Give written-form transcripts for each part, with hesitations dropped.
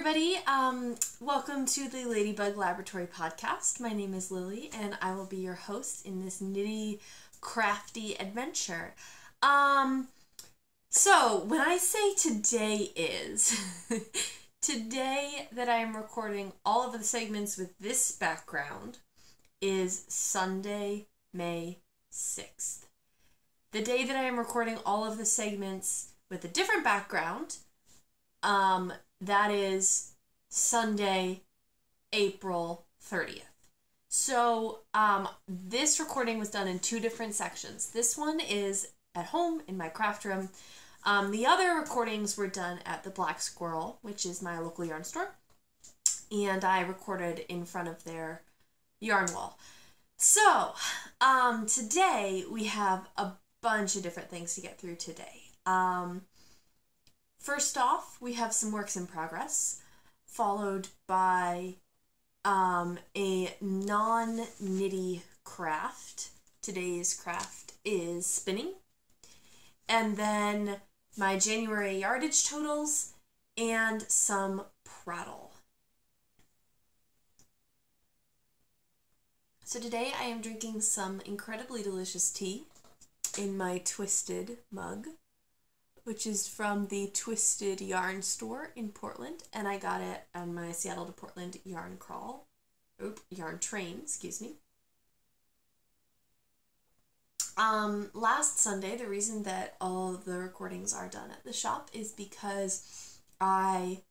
everybody. Welcome to the Ladybug Laboratory podcast. My name is Lily and I will be your host in this nitty crafty adventure. So when I say today is, today that I am recording all of the segments with this background is Sunday, May 6th. The day that I am recording all of the segments with a different background, that is Sunday, April 30th. So, this recording was done in two different sections. This one is at home in my craft room. The other recordings were done at the Black Squirrel, which is my local yarn store. And I recorded in front of their yarn wall. So, today we have a bunch of different things to get through today. First off, we have some works in progress, followed by a non-nitty craft. Today's craft is spinning. And then my January yardage totals and some prattle. So today I am drinking some incredibly delicious tea in my Twisted mug, which is from the Twisted Yarn store in Portland, and I got it on my Seattle to Portland yarn train, excuse me. Last Sunday, the reason that all of the recordings are done at the shop is because I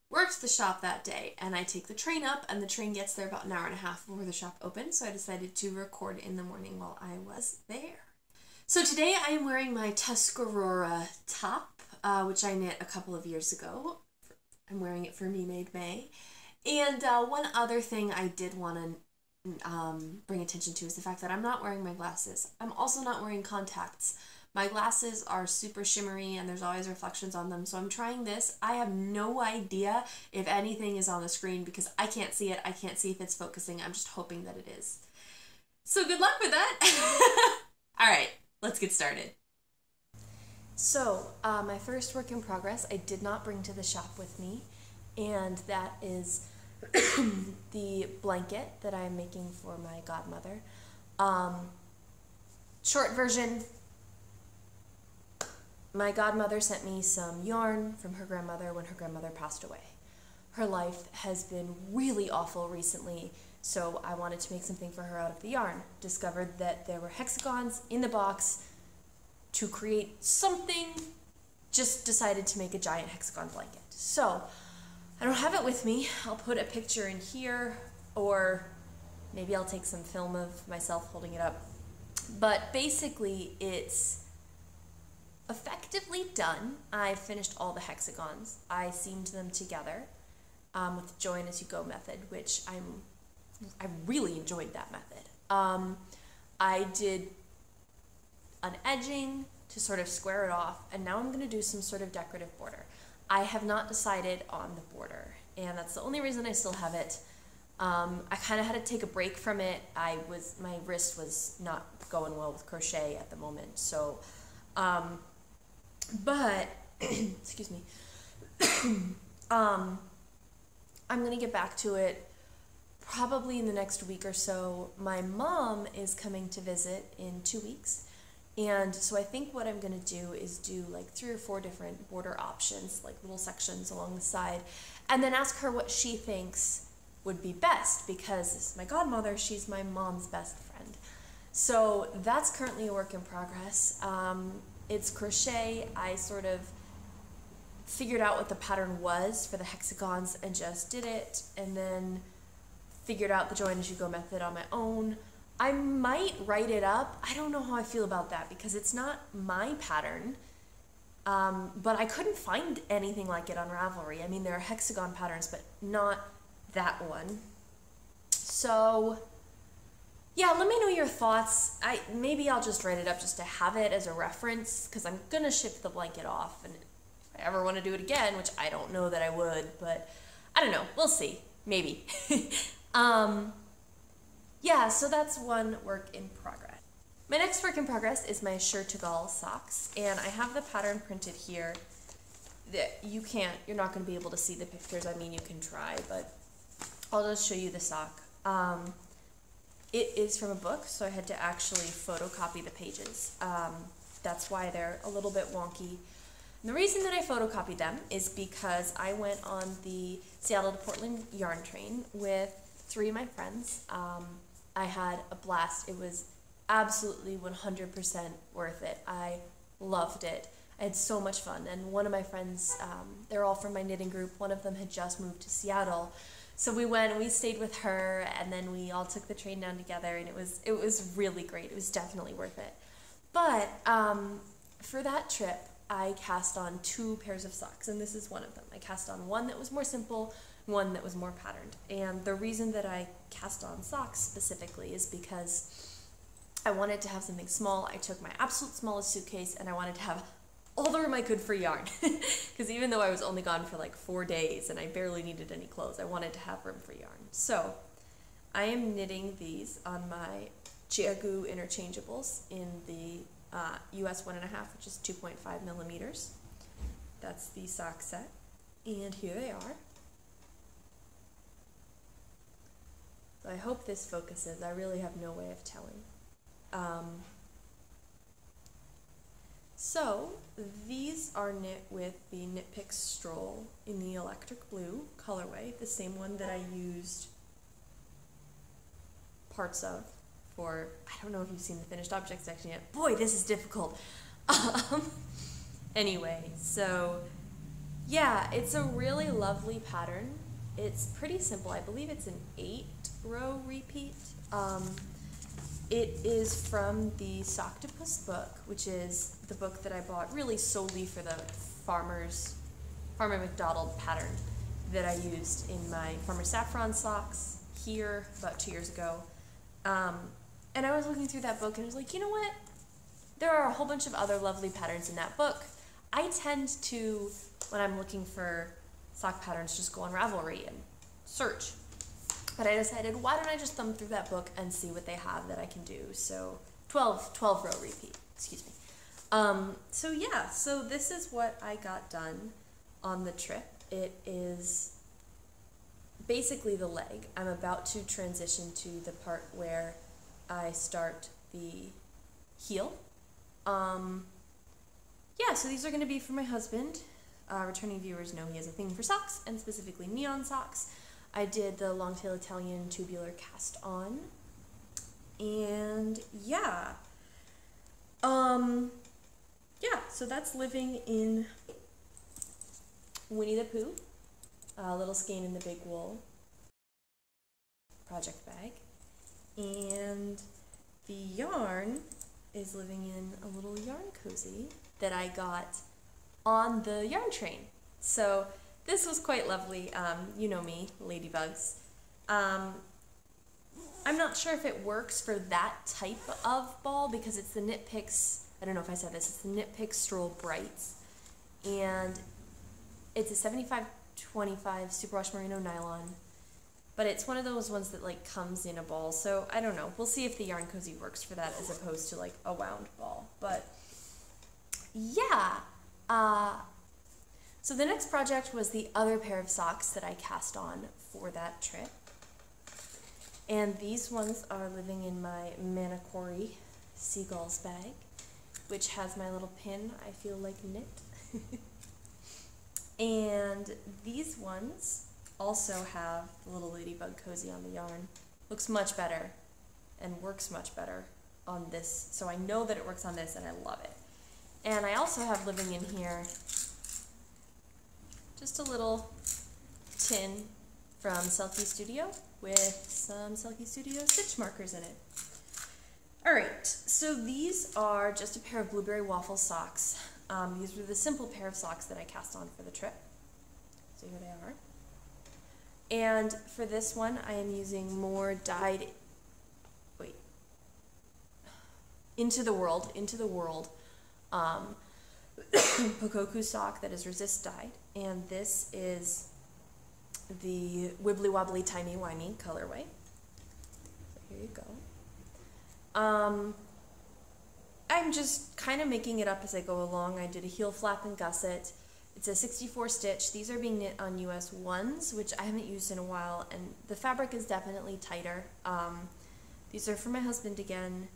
worked the shop that day, and I take the train up, and the train gets there about an hour and a half before the shop opens, so I decided to record in the morning while I was there. So today I am wearing my Tuscarora top, which I knit a couple of years ago. I'm wearing it for Me Made May. And one other thing I did want to bring attention to is the fact that I'm not wearing my glasses. I'm also not wearing contacts. My glasses are super shimmery and there's always reflections on them, so I'm trying this. I have no idea if anything is on the screen because I can't see it. I can't see if it's focusing. I'm just hoping that it is. So good luck with that. All right. Let's get started. So, my first work in progress I did not bring to the shop with me, and that is the blanket that I'm making for my godmother. Short version, my godmother sent me some yarn from her grandmother when her grandmother passed away. Her life has been really awful recently, so I wanted to make something for her out of the yarn. Discovered that there were hexagons in the box to create something, just decided to make a giant hexagon blanket. So, I don't have it with me. I'll put a picture in here, or maybe I'll take some film of myself holding it up. But basically, it's effectively done. I finished all the hexagons. I seamed them together with the join as you go method, which I really enjoyed that method. I did an edging to sort of square it off, and now I'm going to do some sort of decorative border. I have not decided on the border, and that's the only reason I still have it. I kind of had to take a break from it. My wrist was not going well with crochet at the moment, so, but, excuse me, I'm going to get back to it probably in the next week or so. My mom is coming to visit in 2 weeks, and so I think what I'm going to do is do like 3 or 4 different border options, like little sections along the side, and then ask her what she thinks would be best, because as my godmother, she's my mom's best friend. So that's currently a work in progress. It's crochet. I sort of figured out what the pattern was for the hexagons and just did it, and then figured out the join as you go method on my own. I might write it up. I don't know how I feel about that because it's not my pattern, but I couldn't find anything like it on Ravelry. I mean, there are hexagon patterns, but not that one. So yeah, let me know your thoughts. Maybe I'll just write it up just to have it as a reference, because I'm gonna ship the blanket off, and if I ever want to do it again, which I don't know that I would, but I don't know, we'll see, maybe. Yeah, so that's one work in progress. My next work in progress is my Chertogal socks, and I have the pattern printed here you're not going to be able to see the pictures. I mean, you can try, but I'll just show you the sock. It is from a book, so I had to actually photocopy the pages. That's why they're a little bit wonky. And the reason that I photocopied them is because I went on the Seattle to Portland yarn train with 3 of my friends. I had a blast. It was absolutely 100% worth it. I loved it. I had so much fun. And one of my friends, they're all from my knitting group, one of them had just moved to Seattle. So we went and we stayed with her, and then we all took the train down together, and it was really great. It was definitely worth it. But for that trip, I cast on 2 pairs of socks, and this is one of them. I cast on one that was more simple, one that was more patterned. And the reason that I cast on socks specifically is because I wanted to have something small. I took my absolute smallest suitcase, and I wanted to have all the room I could for yarn. Because even though I was only gone for like 4 days and I barely needed any clothes, I wanted to have room for yarn. So I am knitting these on my Chiagu interchangeables in the US 1.5, which is 2.5 millimeters. That's the sock set. And here they are. So I hope this focuses. I really have no way of telling. So these are knit with the Knit Picks Stroll in the electric blue colorway, the same one that I used parts of for, I don't know if you've seen the finished object section yet. Boy, this is difficult. Anyway, so yeah, it's a really lovely pattern. It's pretty simple. I believe it's an 8-row repeat. It is from the Socktopus book, which is the book that I bought really solely for the Farmer McDonald pattern that I used in my Farmer Saffron socks here about 2 years ago. And I was looking through that book and I was like, you know what? There are a whole bunch of other lovely patterns in that book. I tend to, when I'm looking for sock patterns, just go on Ravelry and search. But I decided, why don't I just thumb through that book and see what they have that I can do. So 12-row repeat, excuse me. So yeah, so this is what I got done on the trip. It is basically the leg. I'm about to transition to the part where I start the heel. Yeah, so these are going to be for my husband. Returning viewers know he has a thing for socks, and specifically neon socks. I did the Longtail Italian tubular cast on, and yeah, yeah, so that's living in Winnie the Pooh, Little Skein in the Big Wool project bag, and the yarn is living in a little yarn cozy that I got on the yarn train. So this was quite lovely. You know me, ladybugs. I'm not sure if it works for that type of ball because it's the Knit Picks, I don't know if I said this, it's the Knit Picks Stroll Brights. And it's a 75-25 superwash merino nylon. But it's one of those ones that like comes in a ball. So I don't know. We'll see if the yarn cozy works for that as opposed to like a wound ball. But yeah. So the next project was the other pair of socks that I cast on for that trip. And these ones are living in my Manicory Seagulls bag, which has my little pin, I feel like knit. And these ones also have the little ladybug cozy on the yarn. Looks much better and works much better on this. So I know that it works on this and I love it. And I also have living in here just a little tin from Selkie Studio with some Selkie Studio stitch markers in it. Alright, so these are just a pair of blueberry waffle socks. These were the simple pair of socks that I cast on for the trip. So here they are. And for this one, I am using more dyed, Into the World, Pokoku sock that is resist dyed. And this is the Wibbly Wobbly Timey Wimey colorway. So here you go. I'm just kind of making it up as I go along. I did a heel flap and gusset. It's a 64 stitch. These are being knit on US 1s, which I haven't used in a while, and the fabric is definitely tighter. These are for my husband again.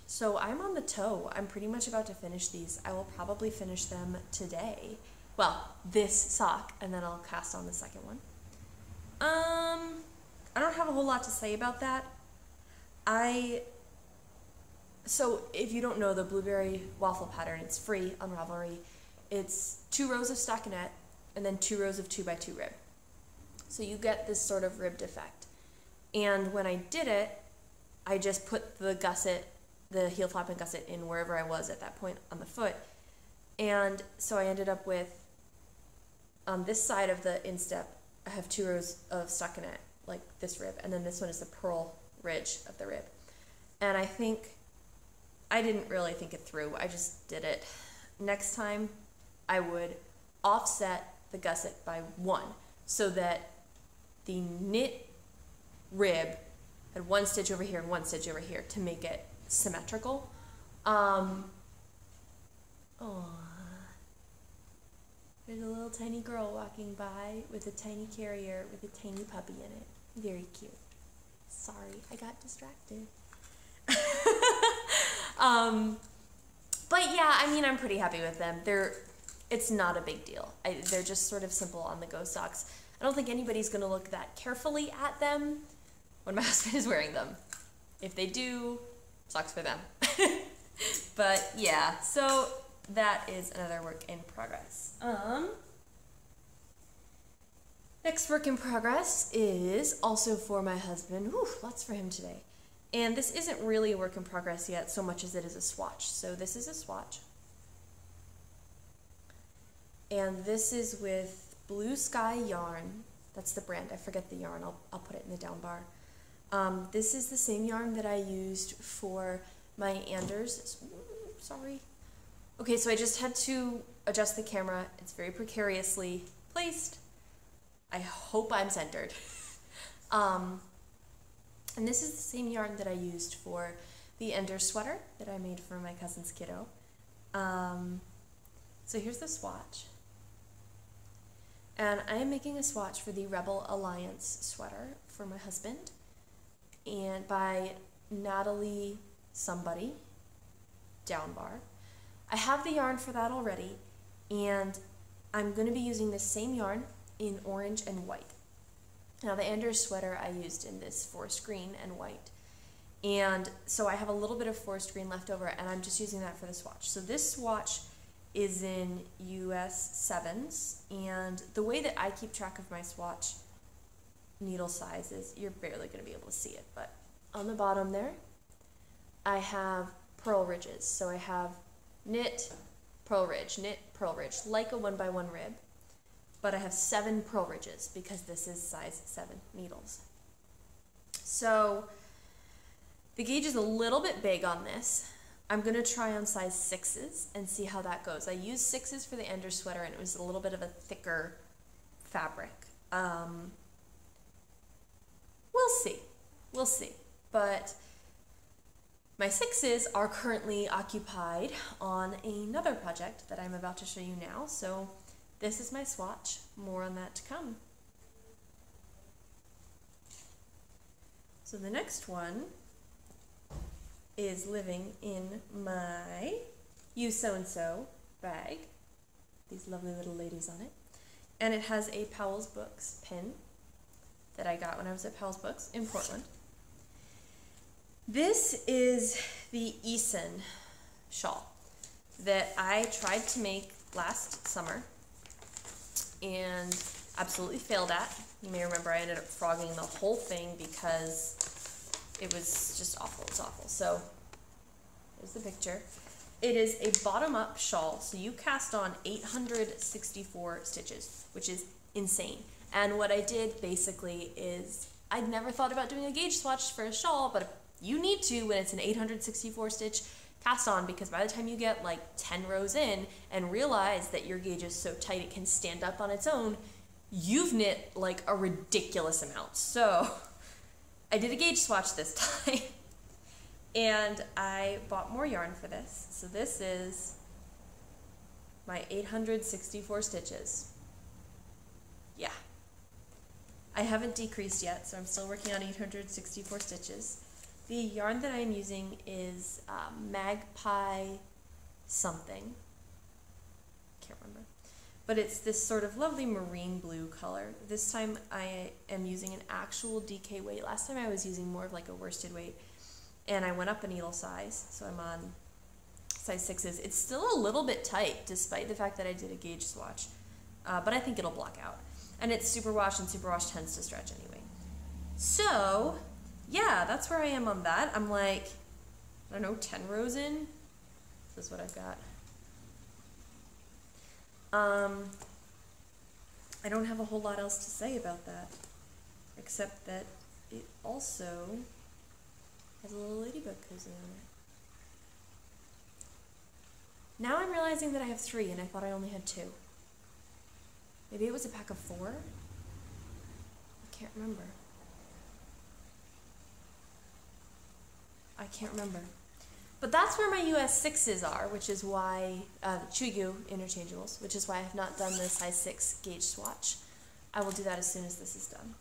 So I'm on the toe. I'm pretty much about to finish these. I will probably finish them today. Well, this sock, and then I'll cast on the second one. I don't have a whole lot to say about that. So if you don't know the blueberry waffle pattern, it's free on Ravelry. It's 2 rows of stockinette and then 2 rows of 2x2 rib. So you get this sort of ribbed effect. And when I did it, I just put the gusset, the heel flap and gusset in wherever I was at that point on the foot. And so I ended up with, on this side of the instep, I have 2 rows of stockinette, like this rib, and then this one is the purl ridge of the rib. And I didn't really think it through, I just did it. Next time, I would offset the gusset by 1 so that the knit rib had 1 stitch over here and 1 stitch over here to make it symmetrical. There's a little tiny girl walking by with a tiny carrier with a tiny puppy in it. Very cute. Sorry, I got distracted. But yeah, I mean, I'm pretty happy with them. It's not a big deal. They're just sort of simple on the go socks. I don't think anybody's gonna look that carefully at them when my husband is wearing them. If they do, socks for them. But yeah, so that is another work in progress. Next work in progress is also for my husband. Whew, lots for him today. And this isn't really a work in progress yet so much as it is a swatch. So this is a swatch. And this is with Blue Sky yarn. That's the brand. I forget the yarn. I'll put it in the down bar. This is the same yarn that I used for my Anders. Sorry. Okay, so I just had to adjust the camera. It's very precariously placed. I hope I'm centered. And this is the same yarn that I used for the Ender sweater that I made for my cousin's kiddo. So here's the swatch. And I am making a swatch for the Rebel Alliance sweater for my husband, and by Natalie somebody, down bar. I have the yarn for that already, and I'm going to be using the same yarn in orange and white. Now the Anders sweater I used in this forest green and white, and so I have a little bit of forest green left over, and I'm just using that for the swatch. So this swatch is in US 7s, and the way that I keep track of my swatch needle size is, you're barely going to be able to see it, but on the bottom there I have purl ridges. So I have knit, purl ridge, like a 1x1 rib, but I have 7 purl ridges because this is size 7 needles. So the gauge is a little bit big on this. I'm going to try on size 6s and see how that goes. I used 6s for the Ender sweater, and it was a little bit of a thicker fabric. We'll see. But my 6s are currently occupied on another project that I'm about to show you now. So this is my swatch. More on that to come. So the next one is living in my You So-and-So bag. These lovely little ladies on it. And it has a Powell's Books pin that I got when I was at Powell's Books in Portland. This is the Eason shawl that I tried to make last summer and absolutely failed at. You may remember I ended up frogging the whole thing because it was just awful. It's awful. So here's the picture. It is a bottom-up shawl, so you cast on 864 stitches, which is insane. And what I did basically is, I'd never thought about doing a gauge swatch for a shawl, but you need to when it's an 864 stitch cast on, because by the time you get like 10 rows in and realize that your gauge is so tight it can stand up on its own, you've knit like a ridiculous amount. So I did a gauge swatch this time and I bought more yarn for this. So this is my 864 stitches. Yeah. I haven't decreased yet, so I'm still working on 864 stitches. The yarn that I'm using is Magpie something. Can't remember. But it's this sort of lovely marine blue color. This time I am using an actual DK weight. Last time I was using more of like a worsted weight, and I went up a needle size, so I'm on size 6s. It's still a little bit tight despite the fact that I did a gauge swatch, but I think it'll block out. And it's superwash, and superwash tends to stretch anyway. So yeah, that's where I am on that. I'm like, I don't know, 10 rows in. This is what I've got. I don't have a whole lot else to say about that, except that it also has a little ladybug cozy on it. Now I'm realizing that I have 3, and I thought I only had 2. Maybe it was a pack of 4? I can't remember. I can't remember. But that's where my US 6s are, which is why, Chuyu interchangeables, which is why I have not done the size 6 gauge swatch. I will do that as soon as this is done.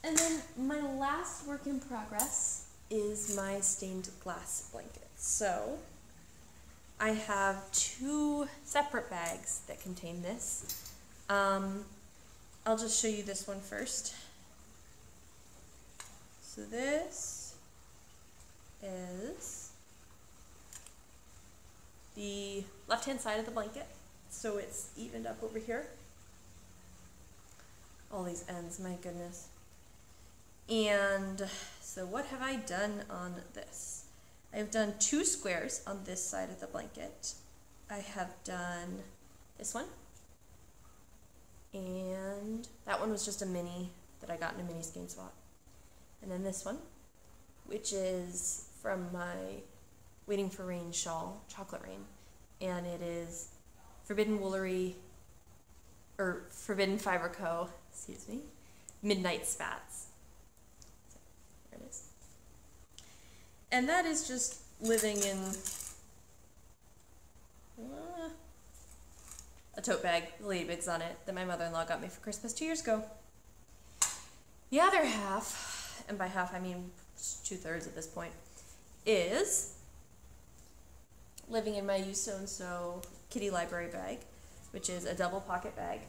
And then my last work in progress is my stained glass blanket. So I have 2 separate bags that contain this. I'll just show you this one first. So this is the left-hand side of the blanket, so it's evened up over here. All these ends, my goodness. And so what have I done on this? I have done 2 squares on this side of the blanket. I have done this one, and that one was just a mini that I got in a mini skein swap. And then this one, which is from my Waiting for Rain shawl, Chocolate Rain, and it is Forbidden Woolery, or Forbidden Fiber Co., excuse me, Midnight Spats. So, there it is. And that is just living in a tote bag, Ladybugs on it, that my mother-in-law got me for Christmas 2 years ago. The other half, and by half I mean 2/3 at this point, is living in my You So and So kitty library bag, which is a double pocket bag.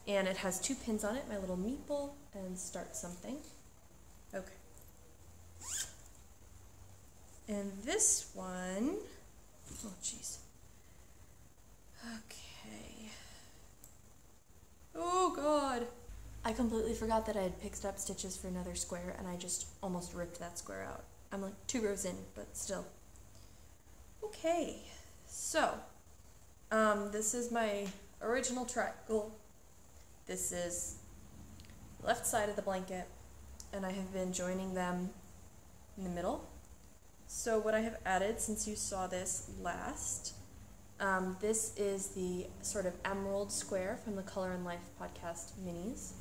And it has 2 pins on it, my little meeple and start something. Okay. And this one, oh jeez. Okay. Oh God. I completely forgot that I had picked up stitches for another square, and I just almost ripped that square out. I'm like 2 rows in, but still. Okay, so this is my original triangle. This is the left side of the blanket, and I have been joining them in the middle. So what I have added, since you saw this last, this is the sort of emerald square from the Color and Life podcast minis.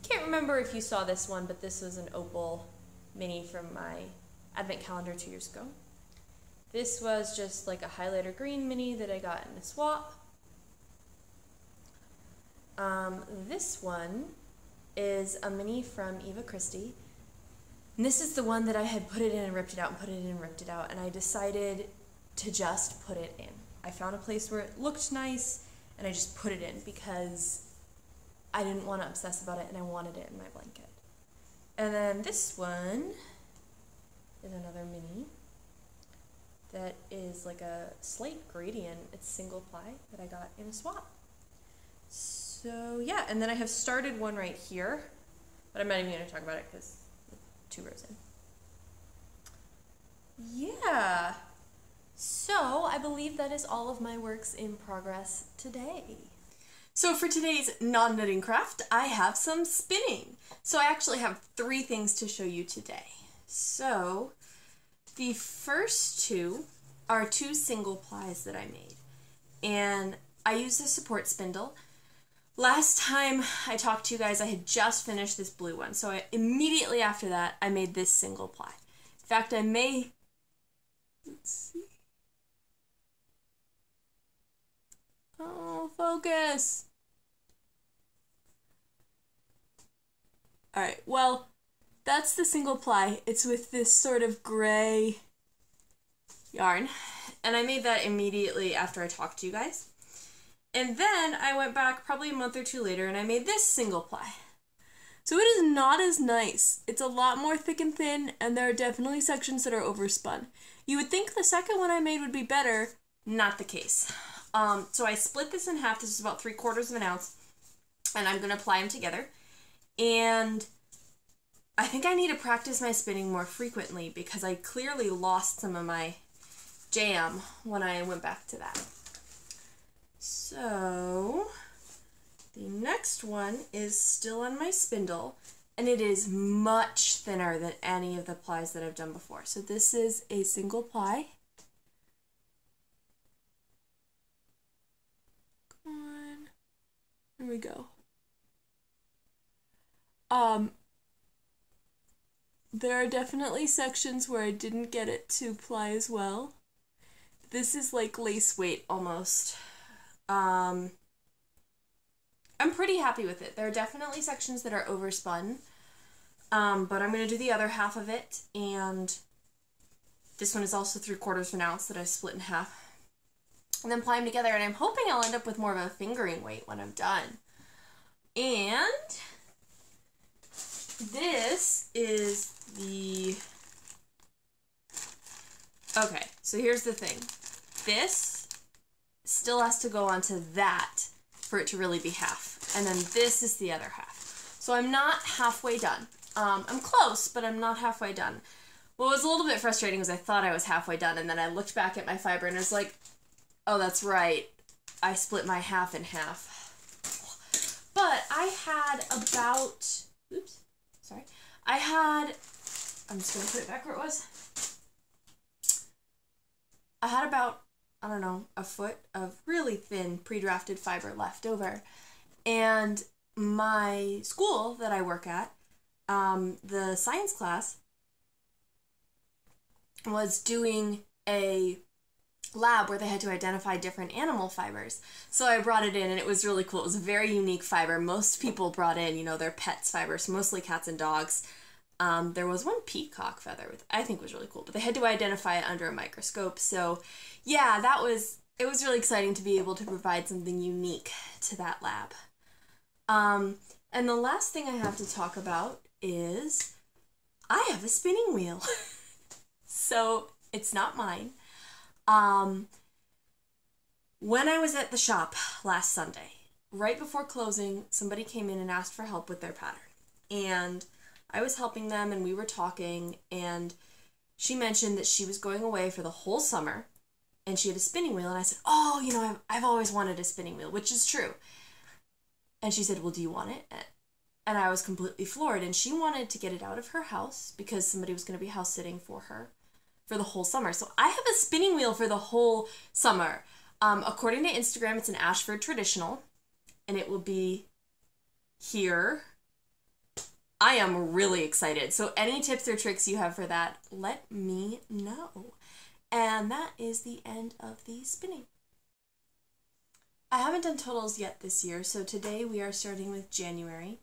Can't remember if you saw this one, but this was an opal mini from my advent calendar 2 years ago. This was just like a highlighter green mini that I got in a swap. This one is a mini from Eva Christie. And this is the one that I had put it in and ripped it out and put it in and ripped it out, and I decided to just put it in. I found a place where it looked nice, and I just put it in because I didn't want to obsess about it, and I wanted it in my blanket. And then this one is another mini that is like a slate gradient. It's single ply that I got in a swap. So yeah, and then I have started one right here, but I'm not even going to talk about it because 2 rows in. Yeah, so I believe that is all of my works in progress today. So for today's non-knitting craft, I have some spinning. So I actually have 3 things to show you today. So the first 2 are 2 single plies that I made, and I used a support spindle. Last time I talked to you guys, I had just finished this blue one, so immediately after that, I made this single ply. In fact, let's see. Focus! Alright, well, that's the single ply. It's with this sort of gray yarn. And I made that immediately after I talked to you guys. And then I went back probably a month or two later and I made this single ply. So it is not as nice. It's a lot more thick and thin, and there are definitely sections that are overspun. You would think the second one I made would be better. Not the case. So I split this in half. This is about 3/4 of an ounce. And I'm going to ply them together. And I think I need to practice my spinning more frequently because I clearly lost some of my jam when I went back to that. So the next one is still on my spindle, and it is much thinner than any of the plies that I've done before. So this is a single ply. Come on. Here we go. There are definitely sections where I didn't get it to ply as well. This is like lace weight almost. I'm pretty happy with it. There are definitely sections that are overspun, but I'm going to do the other half of it, and this one is also 3/4 of an ounce that I split in half. And then ply them together, and I'm hoping I'll end up with more of a fingering weight when I'm done. And this is the... Okay, so here's the thing. This still has to go onto that for it to really be half. And then this is the other half. So I'm not halfway done. I'm close, but I'm not halfway done. What was a little bit frustrating was I thought I was halfway done, and then I looked back at my fiber and I was like, oh, that's right. I split my half in half. But I had about, oops, sorry. I'm just going to put it back where it was. I had about, I don't know, a foot of really thin pre-drafted fiber left over. And my school that I work at, the science class, was doing a lab where they had to identify different animal fibers. So I brought it in, and it was really cool. It was a very unique fiber. Most people brought in, their pets' fibers, mostly cats and dogs. There was one peacock feather, which I think was really cool, but they had to identify it under a microscope. So yeah, it was really exciting to be able to provide something unique to that lab. And the last thing I have to talk about is I have a spinning wheel. So it's not mine. When I was at the shop last Sunday, right before closing, somebody came in and asked for help with their pattern. And I was helping them, and we were talking, and she mentioned that she was going away for the whole summer, and she had a spinning wheel, and I said, oh, I've always wanted a spinning wheel, which is true. And she said, well, do you want it? And I was completely floored, and she wanted to get it out of her house because somebody was going to be house sitting for her for the whole summer. So I have a spinning wheel for the whole summer. According to Instagram, it's an Ashford traditional, and it will be here. I am really excited. So any tips or tricks you have for that, let me know. And that is the end of the spinning. I haven't done totals yet this year, so today we are starting with January.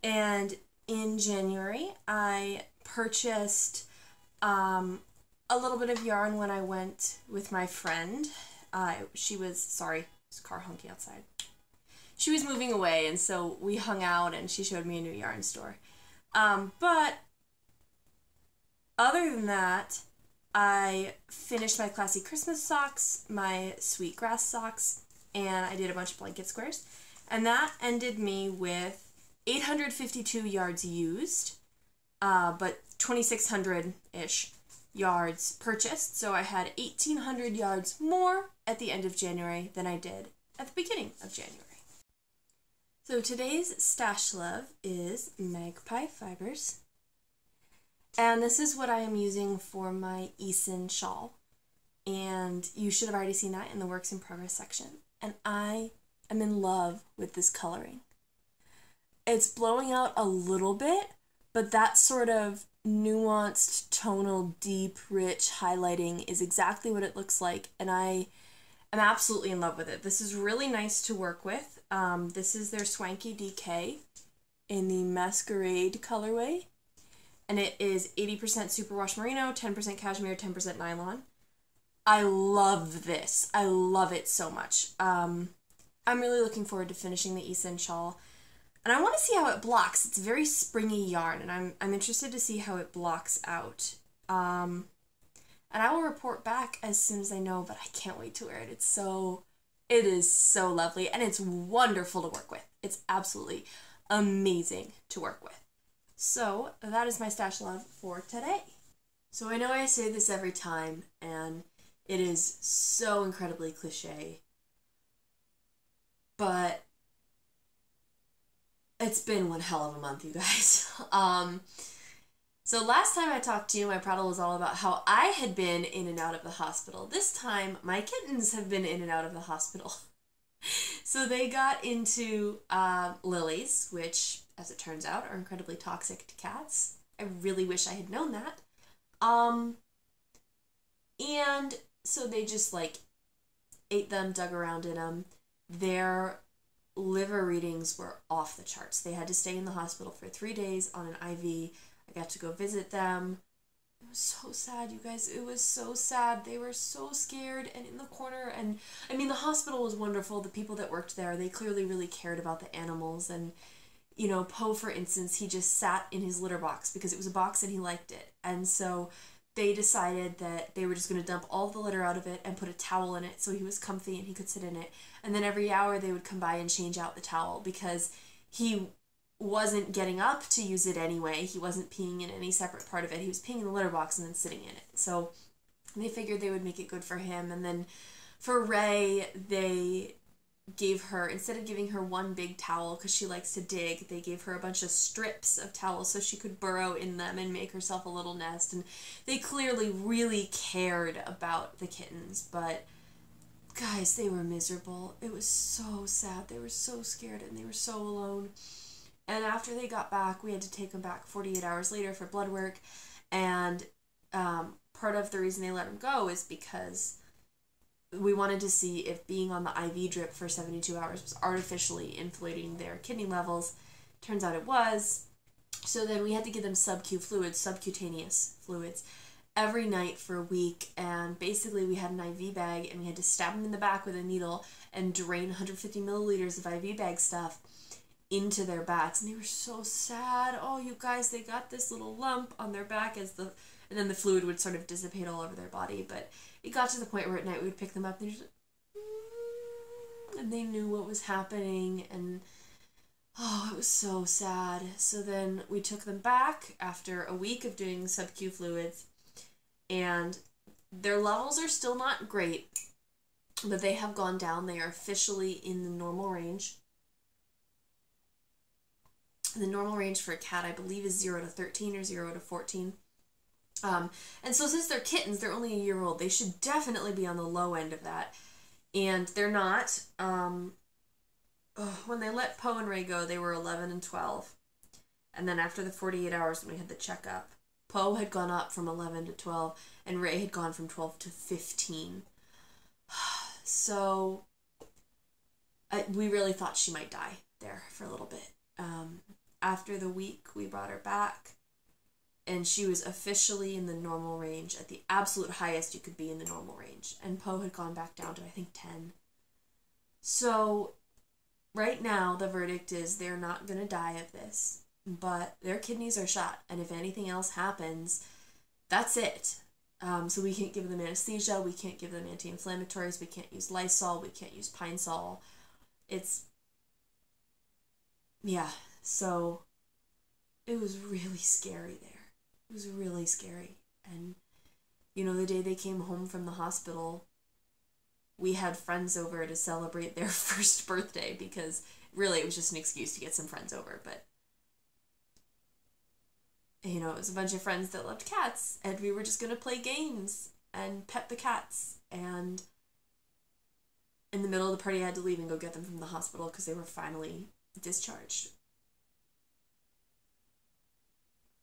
And in January, I purchased a little bit of yarn when I went with my friend. Sorry, there's a car honking outside. She was moving away, and so we hung out, and she showed me a new yarn store. But other than that, I finished my classy Christmas socks, my sweetgrass socks, and I did a bunch of blanket squares. And that ended me with 852 yards used, but 2,600-ish yards purchased. So I had 1,800 yards more at the end of January than I did at the beginning of January. So today's stash love is Magpie Fibers. And this is what I am using for my Eason shawl. And you should have already seen that in the works in progress section. And I am in love with this coloring. It's blowing out a little bit, but that sort of nuanced, tonal, deep, rich highlighting is exactly what it looks like. And I I'm absolutely in love with it. This is really nice to work with. This is their Swanky DK in the Masquerade colorway. And it is 80% superwash merino, 10% cashmere, 10% nylon. I love this. I love it so much. I'm really looking forward to finishing the Isen shawl. And I want to see how it blocks. It's very springy yarn, and I'm interested to see how it blocks out. And I will report back as soon as I know, but I can't wait to wear it. It is so lovely, and it's wonderful to work with. It's absolutely amazing to work with. So that is my stash love for today. So I know I say this every time, and it is so incredibly cliche, but it's been one hell of a month, you guys. So last time I talked to you, my prattle was all about how I had been in and out of the hospital. This time, my kittens have been in and out of the hospital. So they got into lilies, which, as it turns out, are incredibly toxic to cats. I really wish I had known that. And so they just, like, ate them, dug around in them. Their liver readings were off the charts. They had to stay in the hospital for 3 days on an IV. I got to go visit them. It was so sad, you guys. It was so sad. They were so scared and in the corner. And, I mean, the hospital was wonderful. The people that worked there, they clearly really cared about the animals. And, you know, Poe, for instance, he just sat in his litter box because it was a box and he liked it. And so they decided that they were just going to dump all the litter out of it and put a towel in it so he was comfy and he could sit in it. And then every hour they would come by and change out the towel because he wasn't getting up to use it anyway. He wasn't peeing in any separate part of it. He was peeing in the litter box and then sitting in it. So they figured they would make it good for him. And then for Ray, they gave her, instead of giving her one big towel because she likes to dig, they gave her a bunch of strips of towels so she could burrow in them and make herself a little nest. And they clearly really cared about the kittens, but guys, they were miserable. It was so sad. They were so scared and they were so alone. And after they got back, we had to take them back 48 hours later for blood work. And part of the reason they let them go is because we wanted to see if being on the IV drip for 72 hours was artificially inflating their kidney levels. Turns out it was. So then we had to give them subcutaneous fluids, every night for a week. And basically we had an IV bag and we had to stab them in the back with a needle and drain 150 milliliters of IV bag stuff into their backs. And they were so sad. Oh, you guys, they got this little lump on their back and then the fluid would sort of dissipate all over their body. But it got to the point where at night we would pick them up and they're just and they knew what was happening, and oh, it was so sad. So then we took them back after a week of doing sub-Q fluids, and their levels are still not great, but they have gone down. They are officially in the normal range. The normal range for a cat, I believe, is 0 to 13 or 0 to 14. And so since they're kittens, they're only a year old, they should definitely be on the low end of that. And they're not. When they let Poe and Ray go, they were 11 and 12. And then after the 48 hours when we had the checkup, Poe had gone up from 11 to 12, and Ray had gone from 12 to 15. So we really thought she might die there for a little bit. After the week, we brought her back, and she was officially in the normal range, at the absolute highest you could be in the normal range. And Poe had gone back down to, I think, 10. So right now, the verdict is they're not going to die of this, but their kidneys are shot, and if anything else happens, that's it. So we can't give them anesthesia, we can't give them anti-inflammatories, we can't use Lysol, we can't use Pine Sol. Yeah, so it was really scary there. It was really scary. And, you know, the day they came home from the hospital, we had friends over to celebrate their first birthday, because really it was just an excuse to get some friends over. But, you know, it was a bunch of friends that loved cats, and we were just going to play games and pet the cats. And in the middle of the party, I had to leave and go get them from the hospital because they were finally discharged.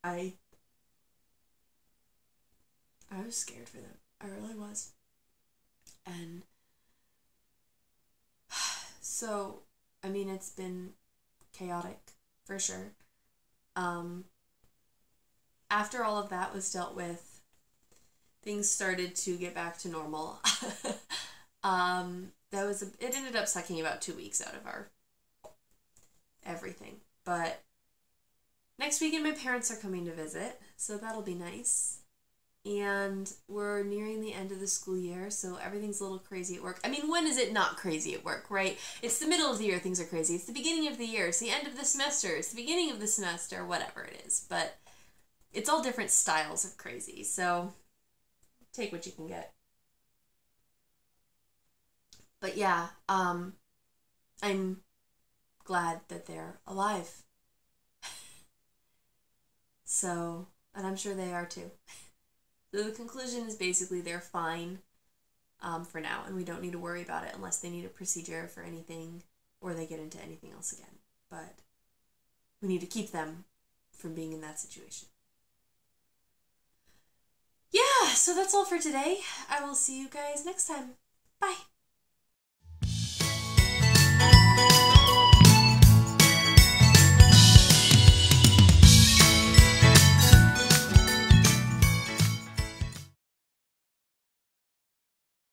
I was scared for them. I really was. And So, I mean, it's been chaotic, for sure. After all of that was dealt with, things started to get back to normal. It ended up sucking about 2 weeks out of our everything. But next weekend my parents are coming to visit, so that'll be nice. And we're nearing the end of the school year, so everything's a little crazy at work. I mean, when is it not crazy at work, right? It's the middle of the year, things are crazy. It's the beginning of the year, it's the end of the semester, it's the beginning of the semester, whatever it is. But it's all different styles of crazy, so take what you can get. But yeah, I'm glad that they're alive. So, and I'm sure they are too. So the conclusion is basically they're fine for now, and we don't need to worry about it unless they need a procedure for anything or they get into anything else again. But we need to keep them from being in that situation. Yeah, so that's all for today. I will see you guys next time. Bye.